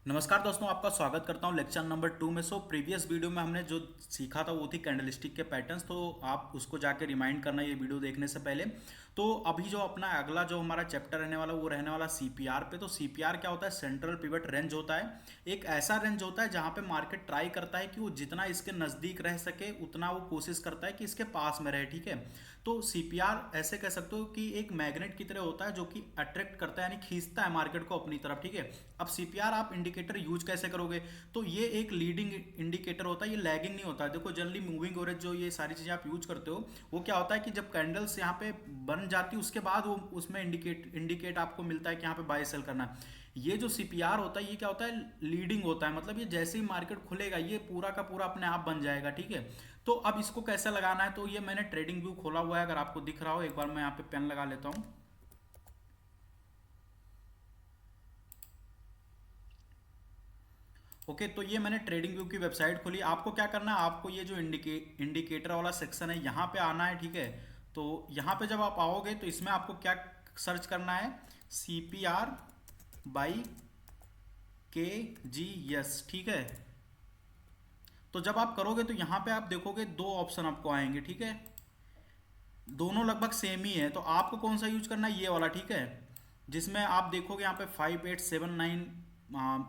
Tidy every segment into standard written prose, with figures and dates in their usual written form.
नमस्कार दोस्तों, आपका स्वागत करता हूं लेक्चर नंबर 2 में। प्रीवियस वीडियो में हमने जो सीखा था वो थी कैंडलस्टिक के पैटर्न्स। तो आप उसको जाके रिमाइंड करना ये वीडियो देखने से पहले। तो अभी जो अपना अगला जो हमारा चैप्टर रहने वाला वो रहने वाला सीपीआर पे। तो सीपीआर क्या होता है? सेंट्रल पिवट रेंज होता है। एक ऐसा रेंज होता है जहां पे मार्केट ट्राई करता है कि वो जितना इसके नज़दीक रह सके उतना वो कोशिश करता है कि इसके पास में रहे। ठीक है, तो सीपीआर ऐसे कह सकते हो कि एक मैग्नेट की तरह होता है जो कि अट्रैक्ट करता है, यानी खींचता है मार्केट को अपनी तरफ। ठीक है, अब सीपीआर आप इंडिकेटर यूज कैसे करोगे? तो ये एक लीडिंग इंडिकेटर होता है, ये लैगिंग नहीं होता है। देखो जनरली मूविंग एवरेज जो ये सारी चीजें आप यूज करते हो वो क्या होता है कि जब कैंडल्स यहाँ पे बन जाती है उसके बाद वो उसमें इंडिकेट आपको मिलता है कि यहाँ पे बाय सेल करना है। ये जो सीपीआर होता है ये क्या होता है? लीडिंग होता है, मतलब ये जैसे ही मार्केट खुलेगा ये पूरा का पूरा अपने आप बन जाएगा। ठीक है, तो अब इसको कैसे लगाना है? तो ये मैंने ट्रेडिंग व्यू खोला हुआ है, अगर आपको दिख रहा हो एक बार मैं यहाँ पे पेन लगा लेता हूँ। ओके, तो ये मैंने ट्रेडिंग व्यू की वेबसाइट खोली। आपको क्या करना है, आपको ये जो इंडिकेटर वाला सेक्शन है यहाँ पे आना है। ठीक है, तो यहाँ पे जब आप आओगे तो इसमें आपको क्या सर्च करना है? सीपीआर बाई के जी एस। ठीक है, तो जब आप करोगे तो यहाँ पे आप देखोगे दो ऑप्शन आपको आएंगे। ठीक है, दोनों लगभग सेम ही है, तो आपको कौन सा यूज करना है? ये वाला। ठीक है, जिसमें आप देखोगे यहाँ पे 5879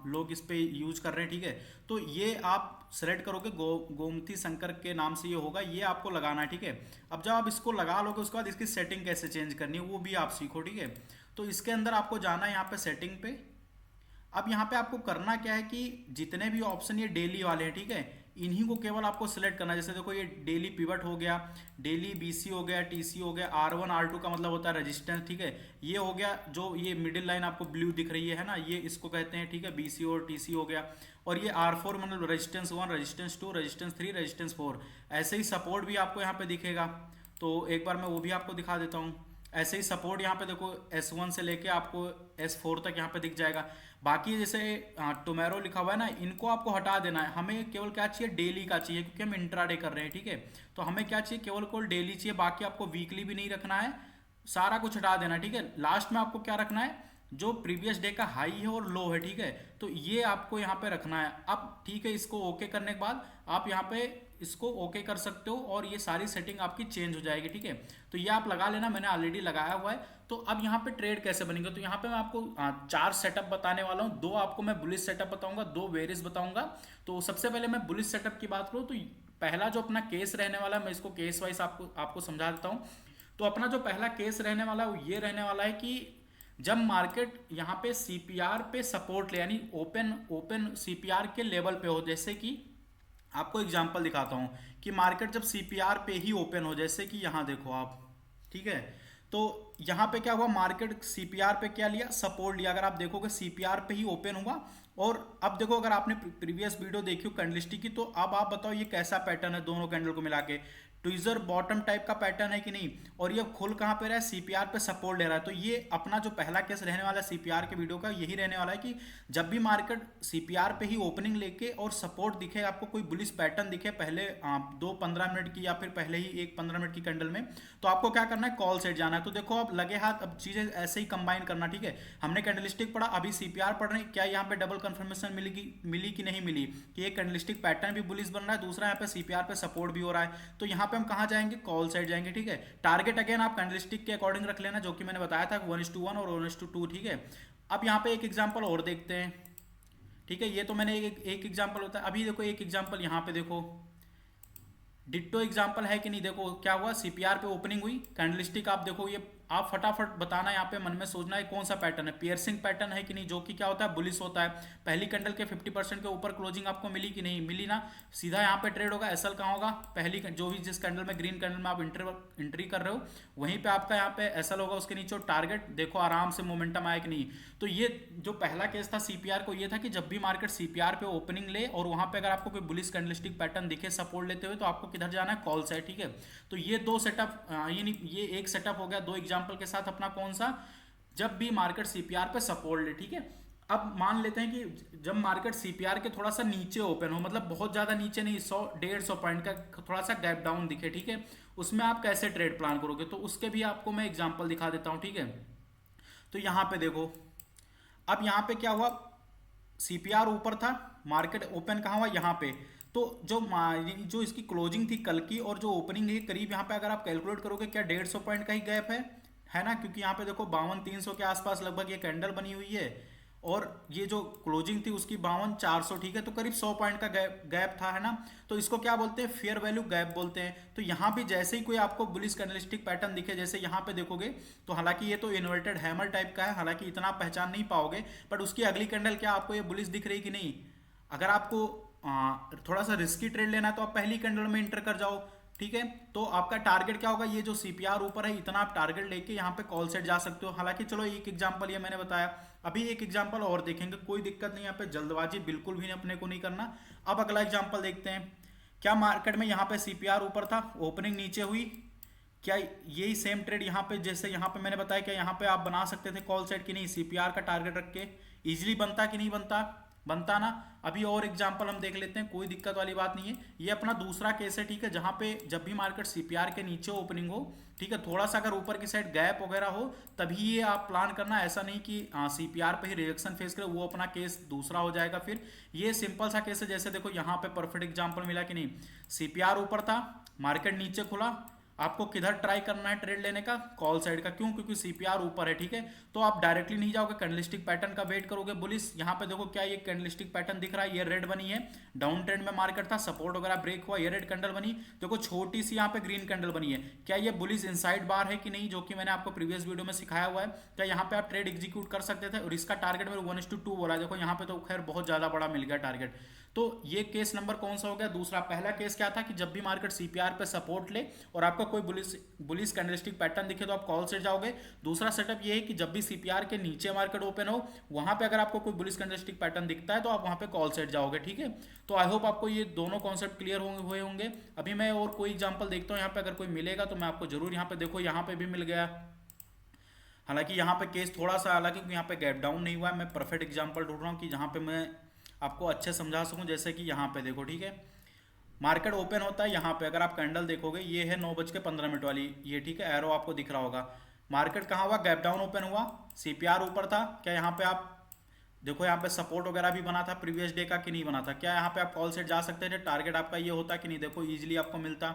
लोग इस पे यूज कर रहे हैं। ठीक है, तो ये आप सेलेक्ट करोगे, गोमती शंकर के नाम से ये होगा, ये आपको लगाना है। ठीक है, अब जब आप इसको लगा लोगे उसके बाद इसकी सेटिंग कैसे चेंज करनी है वो भी आप सीखो। ठीक है, तो इसके अंदर आपको जाना है यहाँ पे सेटिंग पे। अब यहाँ पे आपको करना क्या है कि जितने भी ऑप्शन ये डेली वाले हैं, ठीक है, इन्हीं को केवल आपको सिलेक्ट करना है। जैसे देखो ये डेली पिवट हो गया, डेली बीसी हो गया, टीसी हो गया, R1 R2 का मतलब होता है रेजिस्टेंस। ठीक है, ये हो गया जो ये मिडिल लाइन आपको ब्लू दिख रही है ना, ये इसको कहते हैं। ठीक है, बीसी और टीसी हो गया। और ये R4 मतलब रेजिस्टेंस 1, रेजिस्टेंस 2, रेजिस्टेंस 3, रेजिस्टेंस 4। ऐसे ही सपोर्ट भी आपको यहाँ पे दिखेगा, तो एक बार मैं वो भी आपको दिखा देता हूँ। ऐसे ही सपोर्ट यहाँ पे देखो S1 से लेके आपको S4 तक यहाँ पे दिख जाएगा। बाकी जैसे टुमेरो लिखा हुआ है ना, इनको आपको हटा देना है। हमें केवल क्या चाहिए? डेली का चाहिए, क्योंकि हम इंट्राडे कर रहे हैं। ठीक है, तो हमें क्या चाहिए? केवल डेली चाहिए, बाकी आपको वीकली भी नहीं रखना है, सारा कुछ हटा देना। ठीक है, लास्ट में आपको क्या रखना है? जो प्रीवियस डे का हाई है और लो है। ठीक है, तो ये आपको यहाँ पे रखना है। अब ठीक है, इसको ओके करने के बाद आप यहाँ पे इसको ओके कर सकते हो और ये सारी सेटिंग आपकी चेंज हो जाएगी। ठीक है, तो ये आप लगा लेना, मैंने ऑलरेडी लगाया हुआ है। तो अब यहाँ पे ट्रेड कैसे बनेंगे? तो यहाँ पे मैं आपको चार सेटअप बताने वाला हूँ। दो आपको मैं बुलिश सेटअप बताऊंगा, दो वेरिस बताऊंगा। तो सबसे पहले मैं बुलिश सेटअप की बात करूँ तो पहला जो अपना केस रहने वाला है, मैं इसको केस वाइज आपको समझा देता हूँ। तो अपना जो पहला केस रहने वाला है वो ये रहने वाला है कि जब मार्केट यहाँ पे सीपीआर पे सपोर्ट ले, यानी ओपन ओपन सीपीआर के लेवल पे हो। जैसे कि आपको एग्जांपल दिखाता हूँ कि मार्केट जब सीपीआर पे ही ओपन हो, जैसे कि यहाँ देखो आप। ठीक है, तो यहाँ पे क्या हुआ? मार्केट सीपीआर पे क्या लिया? सपोर्ट लिया। अगर आप देखोगे सीपीआर पे ही ओपन हुआ। और अब देखो, अगर आपने प्रीवियस वीडियो देखी हो कैंडलस्टिक की, तो अब आप बताओ ये कैसा पैटर्न है दोनों कैंडल को मिला के? ट्विजर बॉटम टाइप का पैटर्न है कि नहीं? और ये खुल कहाँ पे रहा है? सीपीआर पे सपोर्ट ले रहा है। तो ये अपना जो पहला केस रहने वाला है सीपीआर के वीडियो का, यही रहने वाला है कि जब भी मार्केट सीपीआर पे ही ओपनिंग लेके और सपोर्ट दिखे, आपको कोई बुलिश पैटर्न दिखे पहले 2-15 मिनट की या फिर पहले ही 1-15 मिनट की कैंडल में, तो आपको क्या करना है? कॉल सेट जाना है। तो देखो अब लगे हाथ, अब चीजें ऐसे ही कंबाइन करना। ठीक है, हमने कैंडलस्टिक पढ़ा, अभी सीपीआर पढ़ रहे हैं। क्या यहाँ पे डबल कंफर्मेशन मिली कि नहीं मिली कि एक कैंडलस्टिक पैटर्न भी बुलिश बन रहा है, दूसरा यहाँ पे सीपीआर पे सपोर्ट भी हो रहा है। तो यहाँ पे हम कहाँ जाएंगे? कॉल साइड जाएंगे। ठीक है, टारगेट अगेन आप कैंडलस्टिक के अकॉर्डिंग रख लेना, जो कि मैंने बताया था 1:1 और 1:2। ठीक है, अब यहाँ पे एक एग्जांपल और देखते हैं। ठीक है, ये तो मैंने एक एग्जांपल होता है। अभी देखो एक एग्जांपल यहाँ पे देखो, डिट्टो एग्जांपल है कि नहीं? देखो क्या हुआ, सीपीआर पे ओपनिंग हुई, कैंडलस्टिक आप देखो, ये आप फटाफट बताना, यहाँ पे मन में सोचना है कौन सा पैटर्न है। पियर्सिंग पैटर्न है कि नहीं, जो कि क्या होता है? बुलिश होता है। पहली कैंडल के 50% के ऊपर क्लोजिंग आपको मिली कि नहीं मिली ना? सीधा यहाँ पे ट्रेड होगा। एसएल कहाँ होगा? पहली जो भी जिस कैंडल में, ग्रीन कैंडल में आप एंट्री कर रहे हो, वहीं पे आपका यहाँ पे एसएल होगा, उसके नीचे टारगेट देखो आराम से मोमेंटम आया कि नहीं। तो ये जो पहला केस था सीपीआर को, ये था कि जब भी मार्केट सीपीआर पे ओपनिंग ले और वहां पे अगर आपको कोई बुलिश कैंडलस्टिक पैटर्न दिखे सपोर्ट लेते हुए, तो आपको किधर जाना है? Call side. ठीक है, तो ये दो सेटअप, ये एक सेटअप हो गया दो एग्जांपल के साथ अपना। कौन सा? जब भी मार्केट सीपीआर पे सपोर्ट ले। ठीक है, अब मान लेते हैं कि जब मार्केट सीपीआर के थोड़ा सा नीचे ओपन हो, मतलब बहुत ज्यादा नीचे नहीं, 100-150 पॉइंट का थोड़ा सा गैप डाउन दिखे। ठीक है, उसमें आप कैसे ट्रेड प्लान करोगे? तो उसके भी आपको मैं एग्जांपल दिखा देता हूं। ठीक है, तो यहां पे देखो, अब यहां पे क्या हुआ? सीपीआर ऊपर था, मार्केट ओपन कहाँ हुआ यहाँ पे, तो जो इसकी क्लोजिंग थी कल की और जो ओपनिंग है करीब यहाँ पे अगर आप कैलकुलेट करोगे क्या 150 पॉइंट का ही गैप है ना, क्योंकि यहाँ पे देखो 52,300 के आसपास लगभग ये कैंडल बनी हुई है और ये जो क्लोजिंग थी उसकी 52,400, ठीक है, तो करीब 100 पॉइंट का गैप था, है ना। तो इसको क्या बोलते हैं, फेयर वैल्यू गैप बोलते हैं। तो यहाँ भी जैसे ही कोई आपको बुलिश कैंडलस्टिक पैटर्न दिखे, जैसे यहाँ पे देखोगे, तो हालांकि ये तो इन्वर्टेड हैमर टाइप का है, हालांकि इतना आप पहचान नहीं पाओगे, बट उसकी अगली कैंडल क्या आपको ये बुलिश दिख रही कि नहीं। अगर आपको थोड़ा सा रिस्की ट्रेड लेना है तो आप पहली कैंडल में इंटर कर जाओ, ठीक है। तो आपका टारगेट क्या होगा, ये जो सीपीआर ऊपर है इतना आप टारगेट लेके यहाँ पे कॉल सेट जा सकते हो। हालांकि चलो एक एग्जांपल ये मैंने बताया, अभी एक एग्जांपल और देखेंगे, कोई दिक्कत नहीं, यहाँ पे जल्दबाजी बिल्कुल भी अपने को नहीं करना। अब अगला एग्जांपल देखते हैं। क्या मार्केट में यहाँ पे सीपीआर ऊपर था, ओपनिंग नीचे हुई, क्या यही सेम ट्रेड यहाँ पे, जैसे यहाँ पे मैंने बताया, क्या यहाँ पे आप बना सकते थे कॉल सेट कि नहीं, सीपीआर का टारगेट रख के इजीली बनता कि नहीं बनता, बनता ना। अभी और एग्जांपल हम देख लेते हैं, कोई दिक्कत वाली बात नहीं है। ये अपना दूसरा केस है, ठीक है, जहां पे जब भी मार्केट सीपीआर के नीचे ओपनिंग हो, ठीक है, थोड़ा सा अगर ऊपर की साइड गैप वगैरह हो तभी ये आप प्लान करना, ऐसा नहीं कि सीपीआर पे ही रिजेक्शन फेस करे, वो अपना केस दूसरा हो जाएगा। फिर ये सिंपल सा केस है, जैसे देखो यहाँ पे परफेक्ट एग्जाम्पल मिला कि नहीं, सीपीआर ऊपर था, मार्केट नीचे खुला, आपको किधर ट्राई करना है ट्रेड लेने का, कॉल साइड का, क्यों, क्योंकि सीपीआर ऊपर है, ठीक है। तो आप डायरेक्टली नहीं जाओगे, कैंडलस्टिक पैटर्न का वेट करोगे बुलिस। यहाँ पे देखो क्या ये कैंडलस्टिक पैटर्न दिख रहा है, ये रेड बनी है, डाउन ट्रेंड में मार्केट था, सपोर्ट वगैरह ब्रेक हुआ, ये रेड कैंडल बनी, देखो छोटी सी यहाँ पे ग्रीन कैंडल बनी है, क्या ये बुलिस इनसाइड बार है कि नहीं, जो कि मैंने आपको प्रीवियस वीडियो में सिखाया हुआ है। क्या यहाँ पे आप ट्रेड एग्जीक्यूट कर सकते थे, और इसका टारगेट मेरे 1:2 बोला, देखो यहाँ पे तो खैर बहुत ज्यादा बड़ा मिल गया टारगेट। तो ये केस नंबर कौन सा हो गया, दूसरा। पहला केस क्या था कि जब भी मार्केट सीपीआर पे सपोर्ट ले और आपका कोई बुलिस कैंडलस्टिक पैटर्न दिखे तो आप कॉल से जाओगे। दूसरा सेटअप ये है कि जब भी सीपीआर के नीचे मार्केट ओपन हो, वहां पे अगर आपको कोई बुलिस कैंडलस्टिक पैटर्न दिखता है तो आप वहां पे कॉल सेट जाओगे, ठीक है। तो आई होप आपको ये दोनों कॉन्सेप्ट क्लियर हुए होंगे। अभी मैं और कोई एग्जाम्पल देखता हूँ, यहाँ पे अगर कोई मिलेगा तो मैं आपको जरूर, यहाँ पे देखो यहाँ पे भी मिल गया। हालांकि यहाँ पे केस थोड़ा सा अलग है क्योंकि यहाँ पे गैप डाउन नहीं हुआ है। मैं परफेक्ट एग्जांपल ढूंढ रहा हूँ कि जहाँ पे मैं आपको अच्छे समझा सकूँ। जैसे कि यहाँ पे देखो, ठीक है, मार्केट ओपन होता है यहाँ पे, अगर आप कैंडल देखोगे ये है 9:15 वाली, ये ठीक है, एरो आपको दिख रहा होगा। मार्केट कहाँ हुआ, गैप डाउन ओपन हुआ, सीपीआर ऊपर था, क्या यहाँ पे आप देखो यहाँ पे सपोर्ट वगैरह भी बना था प्रीवियस डे का कि नहीं बना था, क्या यहाँ पे आप कॉल सेट जा सकते थे, टारगेट आपका ये होता कि नहीं, देखो इजीली आपको मिलता।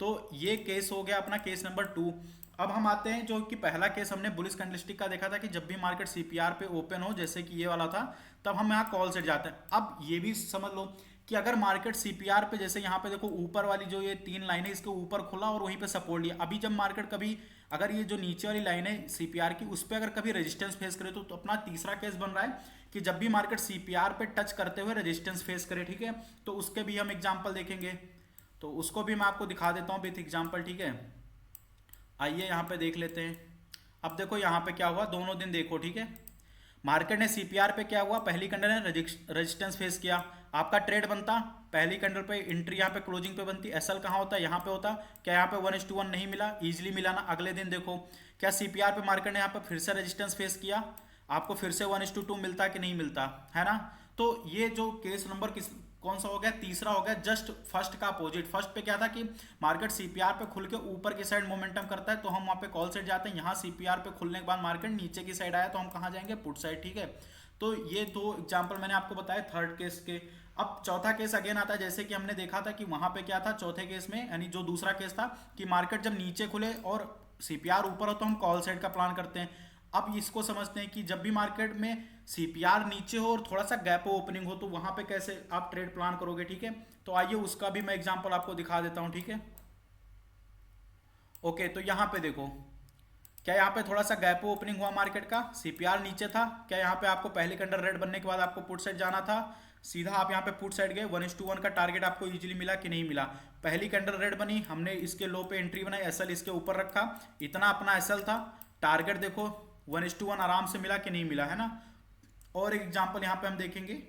तो ये केस हो गया अपना केस नंबर 2। अब हम आते हैं जो कि पहला केस हमने बुलिस कैंडलस्टिक का देखा था कि जब भी मार्केट सीपीआर पे ओपन हो, जैसे कि ये वाला था, तब हम यहाँ कॉल सेट जाते हैं। अब ये भी समझ लो कि अगर मार्केट सीपीआर पे, जैसे यहाँ पे देखो ऊपर वाली जो ये 3 लाइन है, इसके ऊपर खुला और वहीं पे सपोर्ट लिया, अभी जब मार्केट कभी अगर ये जो नीचे वाली लाइन है सीपीआर की उस पर अगर कभी रेजिस्टेंस फेस करे तो अपना तीसरा केस बन रहा है कि जब भी मार्केट सीपीआर पे टच करते हुए रेजिस्टेंस फेस करे, ठीक है, तो उसके भी हम एग्जाम्पल देखेंगे। तो उसको भी मैं आपको दिखा देता हूँ विथ एग्जाम्पल, ठीक है। आइए यहाँ पे देख लेते हैं। अब देखो यहाँ पे क्या हुआ, दोनों दिन देखो, ठीक है, मार्केट ने सीपीआर पे क्या हुआ, पहली कैंडल ने रेजिस्टेंस फेस किया, आपका ट्रेड बनता, पहली कैंडल पे एंट्री यहाँ पे क्लोजिंग पे बनती, एसएल कहाँ होता है, यहाँ पे होता, क्या यहाँ पे 1:1 नहीं मिला, इजीली मिला ना। अगले दिन देखो क्या सीपीआर पे मार्केट ने यहाँ पे फिर से रेजिस्टेंस फेस किया, आपको फिर से 1:2 मिलता कि नहीं मिलता, है ना। तो ये जो केस नंबर कौन सा हो गया, तीसरा हो गया, जस्ट फर्स्ट का अपोजिट। फर्स्ट पे क्या था कि मार्केट सीपीआर पे खुल के ऊपर की साइड मोमेंटम करता है तो हम वहां पे कॉल साइड जाते हैं, यहाँ सीपीआर पे खुलने के बाद मार्केट नीचे की साइड आया तो हम कहाँ जाएंगे, पुट साइड, ठीक है। तो ये दो एग्जाम्पल मैंने आपको बताया थर्ड केस के। अब चौथा केस अगेन आता है, जैसे कि हमने देखा था कि वहां पे क्या था चौथे केस में, यानी जो दूसरा केस था कि मार्केट जब नीचे खुले और सीपीआर ऊपर हो तो हम कॉल साइड का प्लान करते हैं। अब इसको समझते हैं कि जब भी मार्केट में सीपीआर नीचे हो और थोड़ा सा गैप हो, ओपनिंग हो, तो वहां पे कैसे आप ट्रेड प्लान करोगे, ठीक है। तो आइए उसका भी मैं एग्जांपल आपको दिखा देता हूं, ठीक है। ओके, तो यहां पे देखो क्या यहाँ पे थोड़ा सा गैप ओपनिंग हुआ मार्केट का, सीपीआर नीचे था, क्या यहाँ पे आपको पहले कैंडल रेड बनने के बाद आपको पुट साइड जाना था, सीधा आप यहाँ पे पुट साइड गए, 1:1 का टारगेट आपको इजीली मिला कि नहीं मिला। पहली कैंडल रेड बनी, हमने इसके लो पे एंट्री बनाई, एसएल इसके ऊपर रखा, इतना अपना एसएल था, टारगेट देखो 1:1 आराम से मिला कि नहीं मिला, है ना। और एक एग्जाम्पल यहाँ पे हम देखेंगे।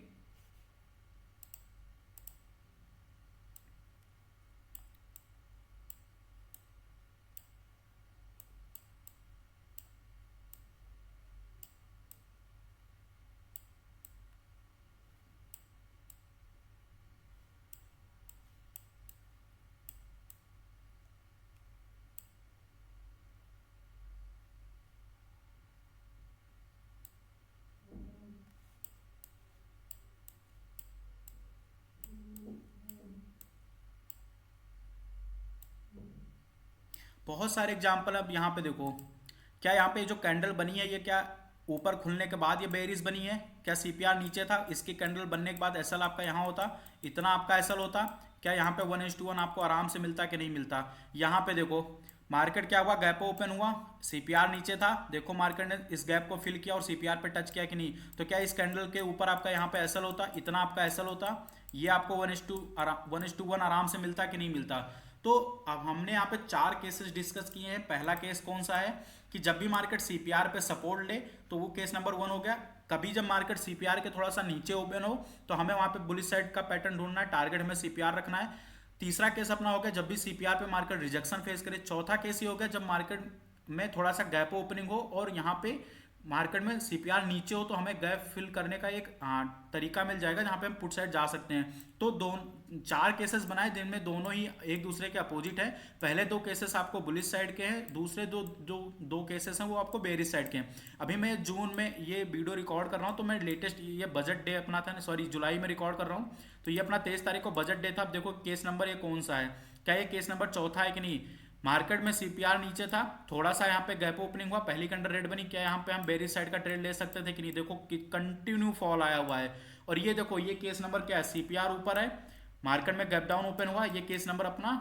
बहुत सारे एग्जाम्पल। अब यहाँ पे देखो, क्या यहाँ पे जो कैंडल बनी है ये क्या ऊपर खुलने के बाद ये बेयरिश बनी है? क्या सीपीआर नीचे था, इसकी कैंडल बनने के बाद एसएल आपका यहाँ होता, इतना आपका एसएल होता? क्या यहाँ पे 1:1 आपको आराम से मिलता कि नहीं मिलता? यहाँ पे देखो मार्केट क्या हुआ, गैप ओपन हुआ, सीपीआर नीचे था, देखो मार्केट ने इस गैप को फिल किया और सीपीआर पे टच किया कि नहीं? तो क्या इस कैंडल के ऊपर आपका यहाँ पे एसएल होता, इतना आपका एसएल होता? ये आपको 1:1 आराम से मिलता कि नहीं मिलता? तो अब हमने यहाँ पे 4 केसेस डिस्कस किए हैं। पहला केस कौन सा है कि जब भी मार्केट सीपीआर पे सपोर्ट ले, तो वो केस नंबर 1 हो गया। कभी जब मार्केट सीपीआर के थोड़ा सा नीचे ओपन हो तो हमें वहां पे बुलिश साइड का पैटर्न ढूंढना है, टारगेट हमें सीपीआर रखना है। तीसरा केस अपना हो गया जब भी सीपीआर पे मार्केट रिजेक्शन फेस करे। चौथा केस ये हो गया जब मार्केट में थोड़ा सा गैप ओपनिंग हो और यहाँ पे मार्केट में सीपीआर नीचे हो, तो हमें गैप फिल करने का एक तरीका मिल जाएगा जहाँ पे हम पुट साइड जा सकते हैं। तो 4 केसेस बनाए जिनमें दोनों ही एक दूसरे के अपोजिट है। पहले 2 केसेस आपको बुलिश साइड के हैं, दूसरे दो केसेस हैं वो आपको बेरिश साइड के हैं। अभी मैं जून में ये वीडियो रिकॉर्ड कर रहा हूँ, तो मैं लेटेस्ट ये बजट डे अपना था, सॉरी जुलाई में रिकॉर्ड कर रहा हूँ, तो ये अपना 23 तारीख को बजट डे था। अब देखो केस नंबर ये कौन सा है, क्या ये केस नंबर चौथा है कि नहीं? मार्केट में सीपीआर नीचे था, थोड़ा सा यहाँ पे गैप ओपनिंग हुआ, पहली कैंडल रेड बनी, क्या यहाँ पे हम बेरिश साइड का ट्रेड ले सकते थे कि नहीं? देखो कि कंटिन्यू फॉल आया हुआ है। और ये देखो ये केस नंबर क्या है, सीपीआर ऊपर है, मार्केट में गैप डाउन ओपन हुआ, ये केस नंबर अपना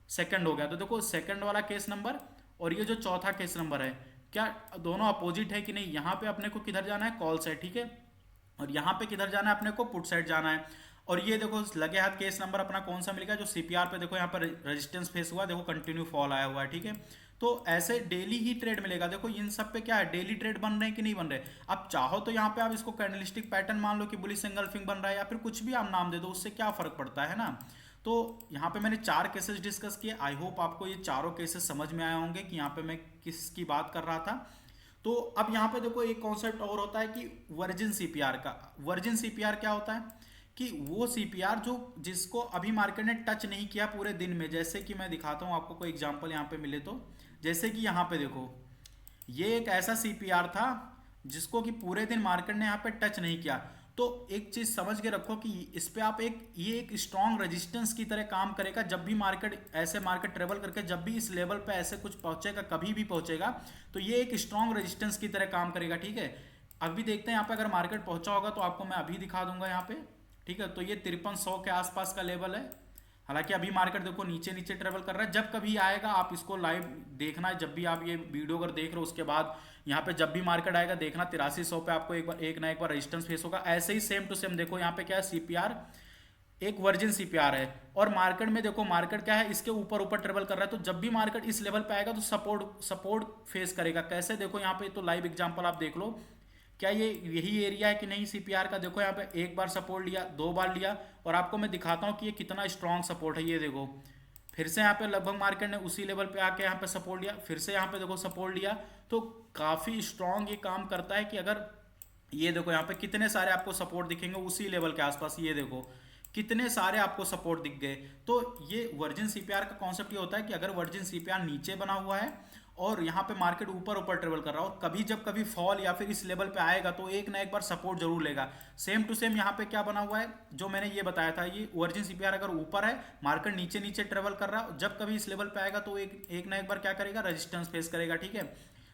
सेकंड हो गया। तो देखो सेकंड वाला केस नंबर और ये जो चौथा केस नंबर है, क्या दोनों अपोजिट है कि नहीं? यहाँ पे अपने को किधर जाना है, कॉल साइड, ठीक है, और यहाँ पे किधर जाना है, अपने को पुट साइड जाना है। और ये देखो लगे हाथ केस नंबर अपना कौन सा मिलेगा, जो सीपीआर पे देखो यहाँ पर रेजिस्टेंस फेस हुआ, देखो कंटिन्यू फॉल आया हुआ है, ठीक है। तो ऐसे डेली ही ट्रेड मिलेगा। देखो इन सब पे क्या है, डेली ट्रेड बन रहे हैं कि नहीं बन रहे? अब चाहो तो यहाँ पे आप इसको कैंडलस्टिक पैटर्न मान लो कि बुलिश एंगल्फिंग बन रहा है, या फिर कुछ भी आप नाम दे दो, उससे क्या फर्क पड़ता है ना। तो यहाँ पे मैंने 4 केसेस डिस्कस किए। आई होप आपको ये चारों केसेस समझ में आए होंगे कि यहाँ पे मैं किसकी बात कर रहा था। तो अब यहाँ पे देखो एक कॉन्सेप्ट और होता है कि वर्जिन सीपीआर का। वर्जिन सीपीआर क्या होता है कि वो सीपीआर जो जिसको अभी मार्केट ने टच नहीं किया पूरे दिन में। जैसे कि मैं दिखाता हूँ आपको, कोई एग्जांपल यहाँ पे मिले तो, जैसे कि यहाँ पे देखो ये एक ऐसा सीपीआर था जिसको कि पूरे दिन मार्केट ने यहाँ पे टच नहीं किया। तो एक चीज समझ के रखो कि इस पे आप ये एक स्ट्रॉन्ग रेजिस्टेंस की तरह काम करेगा। जब भी मार्केट ऐसे मार्केट ट्रेवल करके जब भी इस लेवल पे ऐसे कुछ पहुंचेगा, कभी भी पहुंचेगा, तो ये एक स्ट्रॉन्ग रेजिस्टेंस की तरह काम करेगा, ठीक है। अभी देखते हैं यहाँ पे अगर मार्केट पहुंचा होगा तो आपको मैं अभी दिखा दूंगा यहाँ पे, ठीक है। तो ये 5300 के आसपास का लेवल है। हालांकि अभी मार्केट देखो नीचे नीचे ट्रेवल कर रहा है। जब कभी आएगा आप इसको लाइव देखना है, जब भी आप ये वीडियो अगर देख रहे हो उसके बाद यहाँ पे जब भी मार्केट आएगा देखना 8300 पे आपको एक बार रेजिस्टेंस फेस होगा। ऐसे ही सेम टू सेम देखो यहाँ पे क्या है, सीपीआर एक वर्जिन सीपीआर है, और मार्केट में देखो मार्केट क्या है, इसके ऊपर ऊपर ट्रेवल कर रहा है। तो जब भी मार्केट इस लेवल पे आएगा तो सपोर्ट फेस करेगा। कैसे देखो यहाँ पे, तो लाइव एग्जांपल आप देख लो, क्या ये यही एरिया है कि नहीं सीपीआर का? देखो यहाँ पे एक बार सपोर्ट लिया, 2 बार लिया, और आपको मैं दिखाता हूँ कि ये कितना स्ट्रॉन्ग सपोर्ट है। ये देखो फिर से यहाँ पे लगभग मार्केट ने उसी लेवल पे आके यहाँ पे सपोर्ट लिया, फिर से यहाँ पे देखो सपोर्ट लिया। तो काफी स्ट्रॉन्ग ये काम करता है कि अगर ये देखो यहाँ पे कितने सारे आपको सपोर्ट दिखेंगे उसी लेवल के आसपास, ये देखो कितने सारे आपको सपोर्ट दिख गए। तो ये वर्जिन सीपीआर का कॉन्सेप्ट ये होता है कि अगर वर्जिन सीपीआर नीचे बना हुआ है और यहाँ पे मार्केट ऊपर ऊपर ट्रेवल कर रहा हो, और कभी जब कभी फॉल या फिर इस लेवल पे आएगा तो एक ना एक बार सपोर्ट जरूर लेगा। सेम टू सेम यहाँ पे क्या बना हुआ है जो मैंने ये बताया था, ये वर्जिन सीपीआर अगर ऊपर है, मार्केट नीचे नीचे ट्रेवल कर रहा है, जब कभी इस लेवल पे आएगा तो एक ना एक बार क्या करेगा, रेजिस्टेंस फेस करेगा, ठीक है।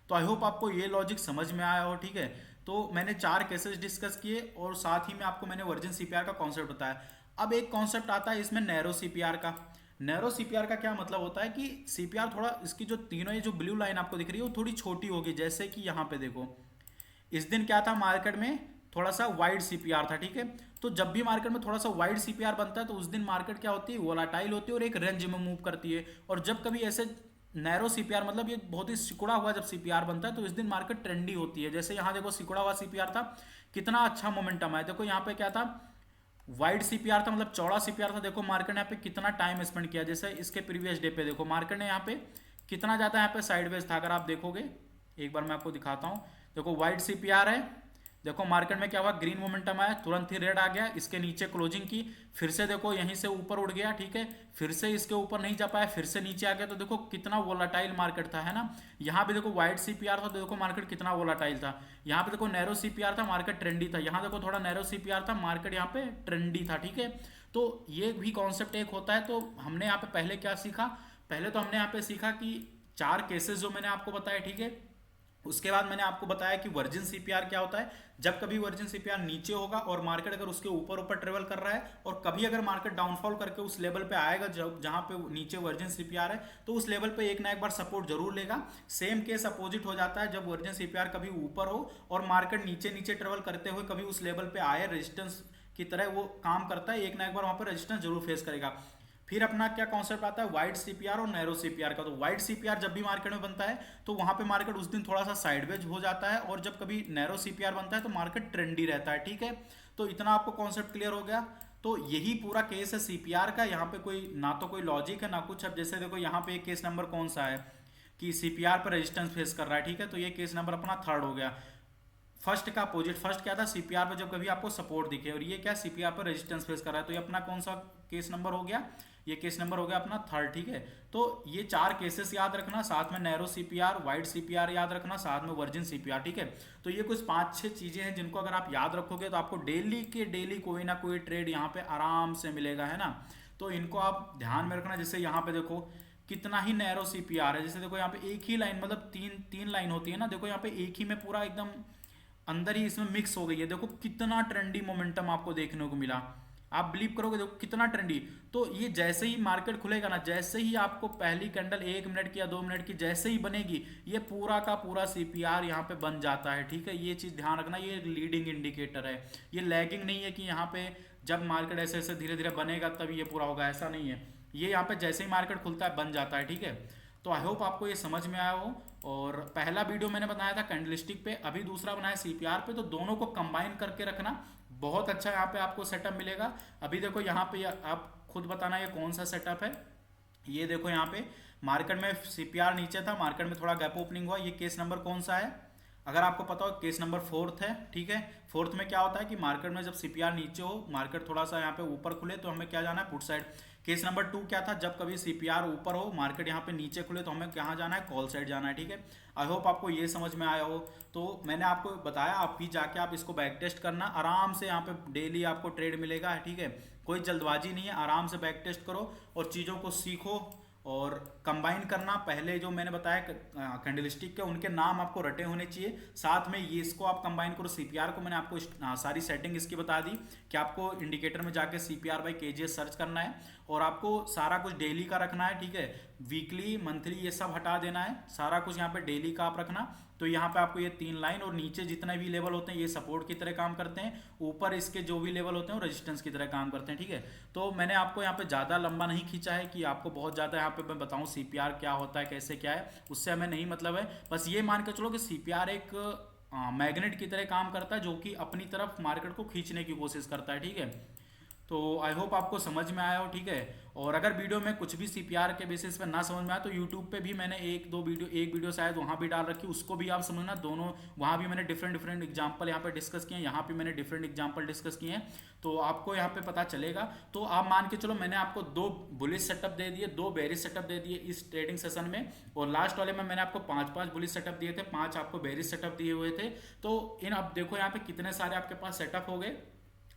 तो आई होप आपको ये लॉजिक समझ में आया हो, ठीक है। तो मैंने 4 केसेस डिस्कस किए और साथ ही में आपको मैंने वर्जिन सीपीआर का कॉन्सेप्ट बताया। अब एक कॉन्सेप्ट आता है इसमें नैरो सीपीआर का। नैरो सीपीआर का क्या मतलब होता है कि सीपीआर थोड़ा, इसकी जो तीनों ये जो ब्लू लाइन आपको दिख रही है वो थोड़ी छोटी होगी। जैसे कि यहाँ पे देखो इस दिन क्या था, मार्केट में थोड़ा सा वाइड सीपीआर था, ठीक है। तो जब भी मार्केट में थोड़ा सा वाइड सीपीआर बनता है तो उस दिन मार्केट क्या होती है, वोलाटाइल होती है और एक रेंज में मूव करती है। और जब कभी ऐसे नैरो सीपीआर मतलब ये बहुत ही सिकुड़ा हुआ जब सीपीआर बनता है तो इस दिन मार्केट ट्रेंडी होती है। जैसे यहाँ देखो सिकुड़ा हुआ सीपीआर था, कितना अच्छा मोमेंटम है। देखो यहाँ पे क्या था, वाइड सीपीआर था, मतलब चौड़ा सीपीआर था। देखो मार्केट ने यहाँ पे कितना टाइम स्पेंड किया। जैसे इसके प्रीवियस डे पे देखो मार्केट ने यहाँ पे कितना ज्यादा यहाँ पे साइडवेज था। अगर आप देखोगे एक बार मैं आपको दिखाता हूँ, देखो वाइड सीपीआर है, देखो मार्केट में क्या हुआ, ग्रीन मोमेंटम आया, तुरंत ही रेड आ गया, इसके नीचे क्लोजिंग की, फिर से देखो यहीं से ऊपर उड़ गया, ठीक है, फिर से इसके ऊपर नहीं जा पाया, फिर से नीचे आ गया। तो देखो कितना वोलाटाइल मार्केट था, है ना। यहाँ पे देखो वाइड सीपीआर था तो देखो मार्केट कितना वोलाटाइल था। यहाँ पे देखो नैरो सीपीआर था, मार्केट ट्रेंडी था। यहाँ देखो थोड़ा नैरो सीपीआर था, मार्केट यहाँ पे ट्रेंडी था, ठीक है। तो ये भी कॉन्सेप्ट एक होता है। तो हमने यहाँ पे पहले क्या सीखा, पहले तो हमने यहाँ पे सीखा कि चार केसेस जो मैंने आपको बताया, ठीक है। उसके बाद मैंने आपको बताया कि वर्जिन सीपीआर क्या होता है। जब कभी वर्जिन सीपीआर नीचे होगा और मार्केट अगर उसके ऊपर ऊपर ट्रेवल कर रहा है, और कभी अगर मार्केट डाउनफॉल करके उस लेवल पे आएगा जब जहां पे नीचे वर्जिन सीपीआर है, तो उस लेवल पे एक ना एक बार सपोर्ट जरूर लेगा। सेम केस अपोजिट हो जाता है जब वर्जिन सीपीआर कभी ऊपर हो और मार्केट नीचे नीचे ट्रेवल करते हुए कभी उस लेवल पे आए, रेजिस्टेंस की तरह वो काम करता है, एक ना एक बार वहां पर रेजिस्टेंस जरूर फेस करेगा। फिर अपना क्या कॉन्सेप्ट आता है, वाइड सीपीआर और नैरो सीपीआर का। तो वाइड सीपीआर जब भी मार्केट में बनता है तो वहां पे मार्केट उस दिन थोड़ा सा साइडवेज हो जाता है, और जब कभी नैरो सीपीआर बनता है तो मार्केट ट्रेंडी रहता है, ठीक है। तो इतना आपको कॉन्सेप्ट क्लियर हो गया। तो यही पूरा केस है सीपीआर का। यहाँ पे कोई ना तो कोई लॉजिक है ना कुछ। अब जैसे देखो यहाँ पे एक केस नंबर कौन सा है कि सीपीआर पर रेजिस्टेंस फेस कर रहा है, ठीक है। तो ये केस नंबर अपना थर्ड हो गया। फर्स्ट का अपोजिट, फर्स्ट क्या था, सीपीआर पे जब कभी आपको सपोर्ट दिखे, और ये क्या सीपीआर पर रेजिस्टेंस फेस कर रहा है, तो ये अपना कौन सा केस नंबर हो गया, ये केस नंबर हो गया अपना थर्ड, ठीक है। तो ये चार केसेस याद रखना, साथ में नैरो सीपीआर, वाइड सीपीआर याद रखना, साथ में वर्जिन सीपीआर, ठीक है। तो ये कुछ 5-6 चीजें हैं जिनको अगर आप याद रखोगे तो आपको डेली के डेली कोई ना कोई ट्रेड यहाँ पे आराम से मिलेगा, है ना। तो इनको आप ध्यान में रखना। जैसे यहाँ पे देखो कितना ही नैरो सीपीआर है, जैसे देखो यहाँ पे एक ही लाइन, मतलब तीन तीन लाइन होती है ना, देखो यहाँ पे एक ही में पूरा एकदम अंदर ही इसमें मिक्स हो गई है। देखो कितना ट्रेंडी मोमेंटम आपको देखने को मिला, आप बिलीव करोगे, देखो कितना ट्रेंडी। तो ये जैसे ही मार्केट खुलेगा ना, जैसे ही आपको पहली कैंडल 1 मिनट की या 2 मिनट की जैसे ही बनेगी, ये पूरा का पूरा सीपीआर यहाँ पे बन जाता है, ठीक है। ये चीज ध्यान रखना, ये लीडिंग इंडिकेटर है, ये लैगिंग नहीं है कि यहाँ पे जब मार्केट ऐसे ऐसे धीरे धीरे बनेगा तभी ये पूरा होगा, ऐसा नहीं है। ये यहाँ पे जैसे ही मार्केट खुलता है बन जाता है, ठीक है। तो आई होप आपको ये समझ में आया हो। और पहला वीडियो मैंने बनाया था कैंडलस्टिक पे, अभी दूसरा बनाया सीपीआर पे, तो दोनों को कंबाइन करके रखना, बहुत अच्छा यहाँ पे आपको सेटअप मिलेगा। अभी देखो यहाँ पे आप खुद बताना ये कौन सा सेटअप है। ये देखो यहाँ पे मार्केट में सीपीआर नीचे था, मार्केट में थोड़ा गैप ओपनिंग हुआ, ये केस नंबर कौन सा है, अगर आपको पता हो, केस नंबर फोर्थ है, ठीक है। फोर्थ में क्या होता है कि मार्केट में जब सीपीआर नीचे हो, मार्केट थोड़ा सा यहाँ पे ऊपर खुले, तो हमें क्या जाना है, पुट साइड। केस नंबर 2 क्या था, जब कभी सीपीआर ऊपर हो, मार्केट यहाँ पे नीचे खुले, तो हमें कहाँ जाना है, कॉल साइड जाना है, ठीक है। आई होप आपको ये समझ में आया हो। तो मैंने आपको बताया, आप भी जाके आप इसको बैक टेस्ट करना, आराम से यहाँ पे डेली आपको ट्रेड मिलेगा, ठीक है। कोई जल्दबाजी नहीं है, आराम से बैक टेस्ट करो और चीज़ों को सीखो और कंबाइन करना। पहले जो मैंने बताया कैंडलस्टिक के, उनके नाम आपको रटे होने चाहिए, साथ में ये इसको आप कंबाइन करो। सीपीआर को मैंने आपको सारी सेटिंग इसकी बता दी कि आपको इंडिकेटर में जाके सीपीआर बाई केजीएस सर्च करना है, और आपको सारा कुछ डेली का रखना है, ठीक है। वीकली मंथली ये सब हटा देना है, सारा कुछ यहाँ पे डेली का आप रखना। तो यहाँ पे आपको ये 3 लाइन और नीचे जितने भी लेवल होते हैं ये सपोर्ट की तरह काम करते हैं, ऊपर इसके जो भी लेवल होते हैं वो रेजिस्टेंस की तरह काम करते हैं, ठीक है। तो मैंने आपको यहाँ पे ज़्यादा लंबा नहीं खींचा है कि आपको बहुत ज़्यादा यहाँ पे मैं बताऊँ सीपीआर क्या होता है, कैसे क्या है, उससे हमें नहीं मतलब है। बस ये मान के चलो कि सीपीआर एक मैग्नेट की तरह काम करता है, जो कि अपनी तरफ मार्केट को खींचने की कोशिश करता है, ठीक है। तो आई होप आपको समझ में आया हो, ठीक है। और अगर वीडियो में कुछ भी सीपीआर के बेसिस पे ना समझ में आया तो यूट्यूब पे भी मैंने एक वीडियो शायद वहाँ भी डाल रखी, उसको भी आप समझना। दोनों वहाँ भी मैंने डिफरेंट एग्जाम्पल यहाँ पे डिस्कस किए हैं, यहाँ पे मैंने डिफरेंट एग्जाम्पल डिस्कस किए हैं, तो आपको यहाँ पे पता चलेगा। तो आप मान के चलो मैंने आपको 2 बुलिश सेटअप दे दिए, 2 बेरिश सेटअप दे दिए इस ट्रेडिंग सेशन में, और लास्ट वाले में मैंने आपको 5 बुलिश सेटअप दिए थे, 5 आपको बेरिश सेटअप दिए हुए थे। तो इन अब देखो यहाँ पे कितने सारे आपके पास सेटअप हो गए।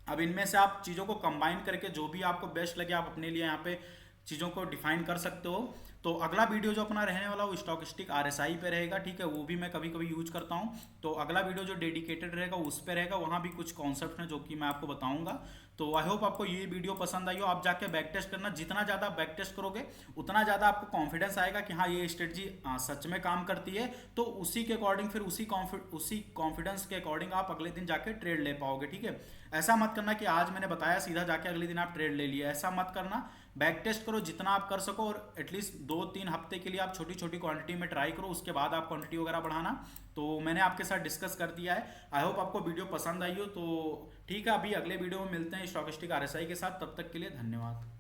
अब इनमें से आप चीज़ों को कंबाइन करके जो भी आपको बेस्ट लगे आप अपने लिए यहाँ पे चीज़ों को डिफाइन कर सकते हो। तो अगला वीडियो जो अपना रहने वाला वो स्टॉकिस्टिक आरएसआई पे रहेगा, ठीक है। वो भी मैं कभी कभी यूज करता हूँ। तो अगला वीडियो जो डेडिकेटेड रहेगा उस पे रहेगा, वहाँ भी कुछ कॉन्सेप्ट हैं जो कि मैं आपको बताऊंगा। तो आई होप आपको ये वीडियो पसंद आई हो। आप जाके बैक टेस्ट करना, जितना ज़्यादा बैक टेस्ट करोगे उतना ज़्यादा आपको कॉन्फिडेंस आएगा कि हाँ ये स्ट्रेटजी सच में काम करती है। तो उसी के अकॉर्डिंग फिर उसी कॉन्फिडेंस के अकॉर्डिंग आप अगले दिन जाके ट्रेड ले पाओगे, ठीक है। ऐसा मत करना कि आज मैंने बताया सीधा जाके अगले दिन आप ट्रेड ले लिए, ऐसा मत करना। बैक टेस्ट करो जितना आप कर सको, और एटलीस्ट 2-3 हफ्ते के लिए आप छोटी छोटी क्वांटिटी में ट्राई करो, उसके बाद आप क्वांटिटी वगैरह बढ़ाना। तो मैंने आपके साथ डिस्कस कर दिया है। आई होप आपको वीडियो पसंद आई हो। तो ठीक है, अभी अगले वीडियो में मिलते हैं स्टॉकिस्टिक आरएसआई के साथ, तब तक के लिए धन्यवाद।